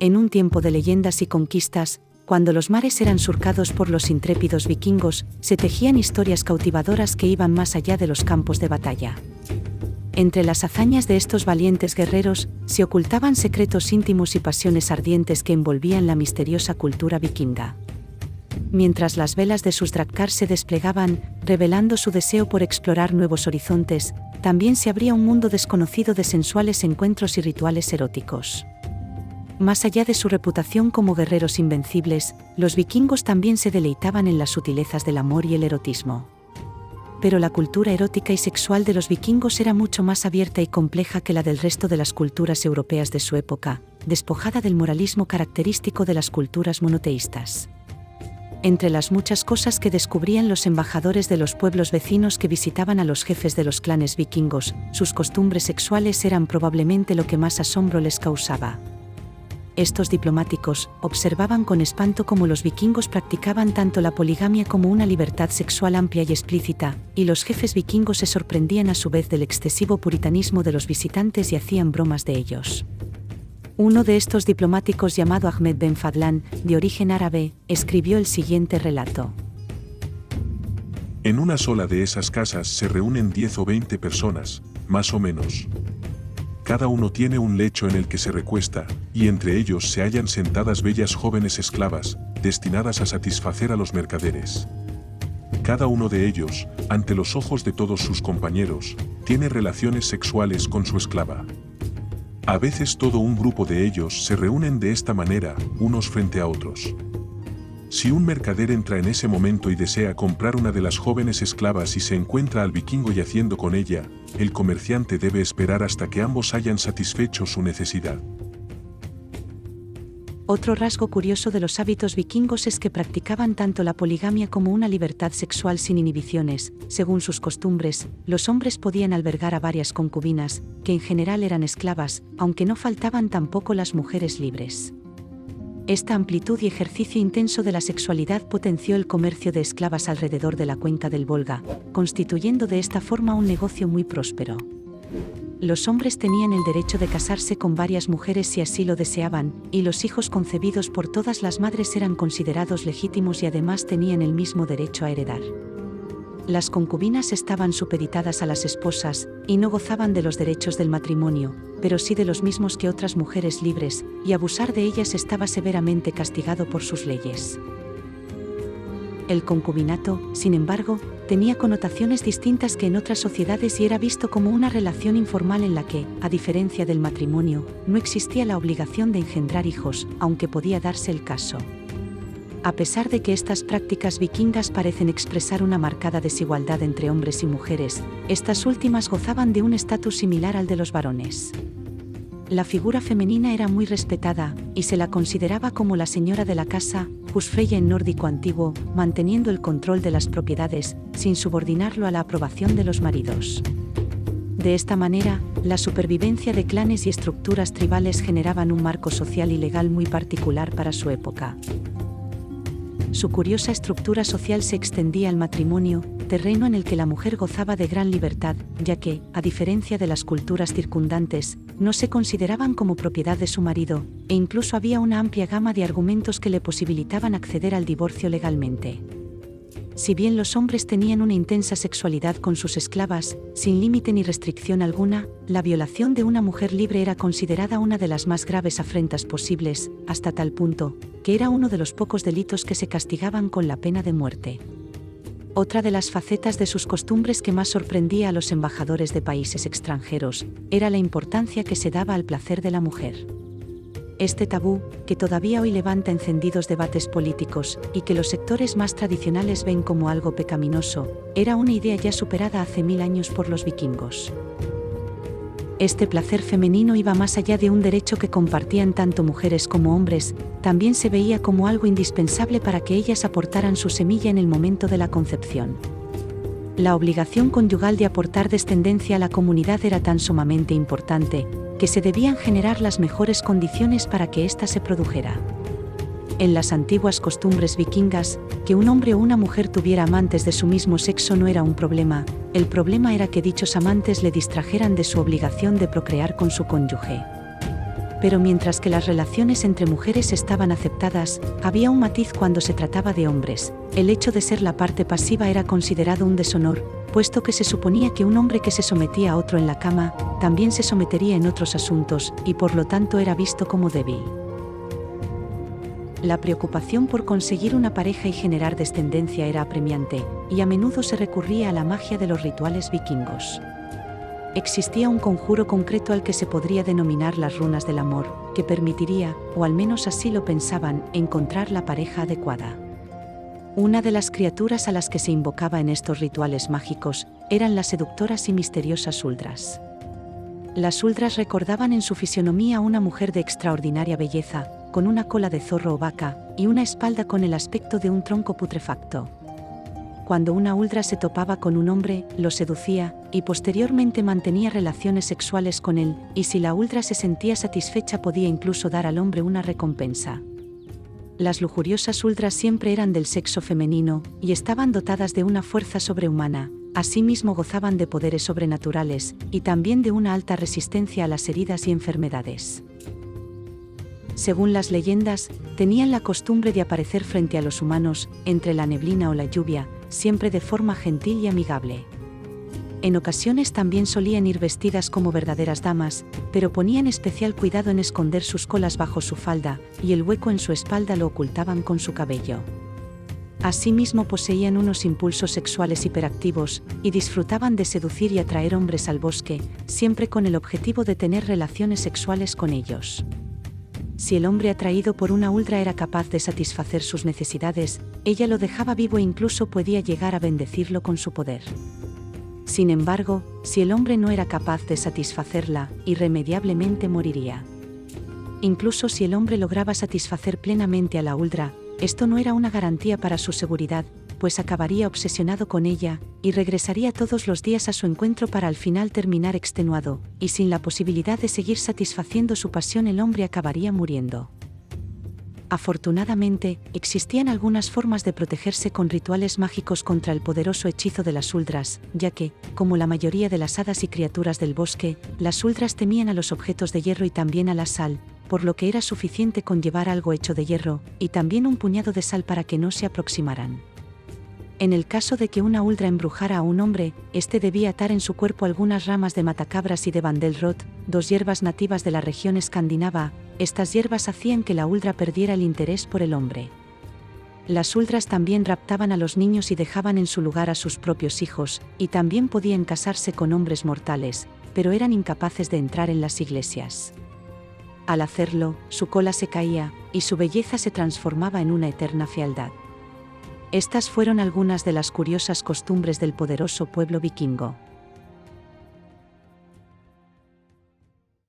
En un tiempo de leyendas y conquistas, cuando los mares eran surcados por los intrépidos vikingos, se tejían historias cautivadoras que iban más allá de los campos de batalla. Entre las hazañas de estos valientes guerreros, se ocultaban secretos íntimos y pasiones ardientes que envolvían la misteriosa cultura vikinga. Mientras las velas de sus drakkar se desplegaban, revelando su deseo por explorar nuevos horizontes, también se abría un mundo desconocido de sensuales encuentros y rituales eróticos. Más allá de su reputación como guerreros invencibles, los vikingos también se deleitaban en las sutilezas del amor y el erotismo. Pero la cultura erótica y sexual de los vikingos era mucho más abierta y compleja que la del resto de las culturas europeas de su época, despojada del moralismo característico de las culturas monoteístas. Entre las muchas cosas que descubrían los embajadores de los pueblos vecinos que visitaban a los jefes de los clanes vikingos, sus costumbres sexuales eran probablemente lo que más asombro les causaba. Estos diplomáticos observaban con espanto cómo los vikingos practicaban tanto la poligamia como una libertad sexual amplia y explícita, y los jefes vikingos se sorprendían a su vez del excesivo puritanismo de los visitantes y hacían bromas de ellos. Uno de estos diplomáticos, llamado Ahmed Ben Fadlan, de origen árabe, escribió el siguiente relato. En una sola de esas casas se reúnen 10 o 20 personas, más o menos. Cada uno tiene un lecho en el que se recuesta, y entre ellos se hallan sentadas bellas jóvenes esclavas, destinadas a satisfacer a los mercaderes. Cada uno de ellos, ante los ojos de todos sus compañeros, tiene relaciones sexuales con su esclava. A veces todo un grupo de ellos se reúnen de esta manera, unos frente a otros. Si un mercader entra en ese momento y desea comprar una de las jóvenes esclavas y se encuentra al vikingo yaciendo con ella, el comerciante debe esperar hasta que ambos hayan satisfecho su necesidad. Otro rasgo curioso de los hábitos vikingos es que practicaban tanto la poligamia como una libertad sexual sin inhibiciones. Según sus costumbres, los hombres podían albergar a varias concubinas, que en general eran esclavas, aunque no faltaban tampoco las mujeres libres. Esta amplitud y ejercicio intenso de la sexualidad potenció el comercio de esclavas alrededor de la cuenca del Volga, constituyendo de esta forma un negocio muy próspero. Los hombres tenían el derecho de casarse con varias mujeres si así lo deseaban, y los hijos concebidos por todas las madres eran considerados legítimos y además tenían el mismo derecho a heredar. Las concubinas estaban supeditadas a las esposas, y no gozaban de los derechos del matrimonio, pero sí de los mismos que otras mujeres libres, y abusar de ellas estaba severamente castigado por sus leyes. El concubinato, sin embargo, tenía connotaciones distintas que en otras sociedades y era visto como una relación informal en la que, a diferencia del matrimonio, no existía la obligación de engendrar hijos, aunque podía darse el caso. A pesar de que estas prácticas vikingas parecen expresar una marcada desigualdad entre hombres y mujeres, estas últimas gozaban de un estatus similar al de los varones. La figura femenina era muy respetada, y se la consideraba como la señora de la casa, husfreyja en nórdico antiguo, manteniendo el control de las propiedades, sin subordinarlo a la aprobación de los maridos. De esta manera, la supervivencia de clanes y estructuras tribales generaban un marco social y legal muy particular para su época. Su curiosa estructura social se extendía al matrimonio, terreno en el que la mujer gozaba de gran libertad, ya que, a diferencia de las culturas circundantes, no se consideraban como propiedad de su marido, e incluso había una amplia gama de argumentos que le posibilitaban acceder al divorcio legalmente. Si bien los hombres tenían una intensa sexualidad con sus esclavas, sin límite ni restricción alguna, la violación de una mujer libre era considerada una de las más graves afrentas posibles, hasta tal punto, que era uno de los pocos delitos que se castigaban con la pena de muerte. Otra de las facetas de sus costumbres que más sorprendía a los embajadores de países extranjeros, era la importancia que se daba al placer de la mujer. Este tabú, que todavía hoy levanta encendidos debates políticos, y que los sectores más tradicionales ven como algo pecaminoso, era una idea ya superada hace 1000 años por los vikingos. Este placer femenino iba más allá de un derecho que compartían tanto mujeres como hombres, también se veía como algo indispensable para que ellas aportaran su semilla en el momento de la concepción. La obligación conyugal de aportar descendencia a la comunidad era tan sumamente importante, que se debían generar las mejores condiciones para que ésta se produjera. En las antiguas costumbres vikingas, que un hombre o una mujer tuviera amantes de su mismo sexo no era un problema, el problema era que dichos amantes le distrajeran de su obligación de procrear con su cónyuge. Pero mientras que las relaciones entre mujeres estaban aceptadas, había un matiz cuando se trataba de hombres. El hecho de ser la parte pasiva era considerado un deshonor, puesto que se suponía que un hombre que se sometía a otro en la cama, también se sometería en otros asuntos, y por lo tanto era visto como débil. La preocupación por conseguir una pareja y generar descendencia era apremiante, y a menudo se recurría a la magia de los rituales vikingos. Existía un conjuro concreto al que se podría denominar las runas del amor, que permitiría, o al menos así lo pensaban, encontrar la pareja adecuada. Una de las criaturas a las que se invocaba en estos rituales mágicos eran las seductoras y misteriosas huldras. Las huldras recordaban en su fisionomía a una mujer de extraordinaria belleza, con una cola de zorro o vaca, y una espalda con el aspecto de un tronco putrefacto. Cuando una huldra se topaba con un hombre, lo seducía, y posteriormente mantenía relaciones sexuales con él, y si la huldra se sentía satisfecha podía incluso dar al hombre una recompensa. Las lujuriosas huldras siempre eran del sexo femenino, y estaban dotadas de una fuerza sobrehumana, asimismo gozaban de poderes sobrenaturales, y también de una alta resistencia a las heridas y enfermedades. Según las leyendas, tenían la costumbre de aparecer frente a los humanos, entre la neblina o la lluvia, siempre de forma gentil y amigable. En ocasiones también solían ir vestidas como verdaderas damas, pero ponían especial cuidado en esconder sus colas bajo su falda, y el hueco en su espalda lo ocultaban con su cabello. Asimismo poseían unos impulsos sexuales hiperactivos, y disfrutaban de seducir y atraer hombres al bosque, siempre con el objetivo de tener relaciones sexuales con ellos. Si el hombre atraído por una huldra era capaz de satisfacer sus necesidades, ella lo dejaba vivo e incluso podía llegar a bendecirlo con su poder. Sin embargo, si el hombre no era capaz de satisfacerla, irremediablemente moriría. Incluso si el hombre lograba satisfacer plenamente a la huldra, esto no era una garantía para su seguridad, pues acabaría obsesionado con ella, y regresaría todos los días a su encuentro para al final terminar extenuado, y sin la posibilidad de seguir satisfaciendo su pasión el hombre acabaría muriendo. Afortunadamente, existían algunas formas de protegerse con rituales mágicos contra el poderoso hechizo de las huldras, ya que, como la mayoría de las hadas y criaturas del bosque, las huldras temían a los objetos de hierro y también a la sal, por lo que era suficiente con llevar algo hecho de hierro, y también un puñado de sal para que no se aproximaran. En el caso de que una huldra embrujara a un hombre, este debía atar en su cuerpo algunas ramas de matacabras y de bandelrot, dos hierbas nativas de la región escandinava. Estas hierbas hacían que la huldra perdiera el interés por el hombre. Las huldras también raptaban a los niños y dejaban en su lugar a sus propios hijos, y también podían casarse con hombres mortales, pero eran incapaces de entrar en las iglesias. Al hacerlo, su cola se caía, y su belleza se transformaba en una eterna fealdad. Estas fueron algunas de las curiosas costumbres del poderoso pueblo vikingo.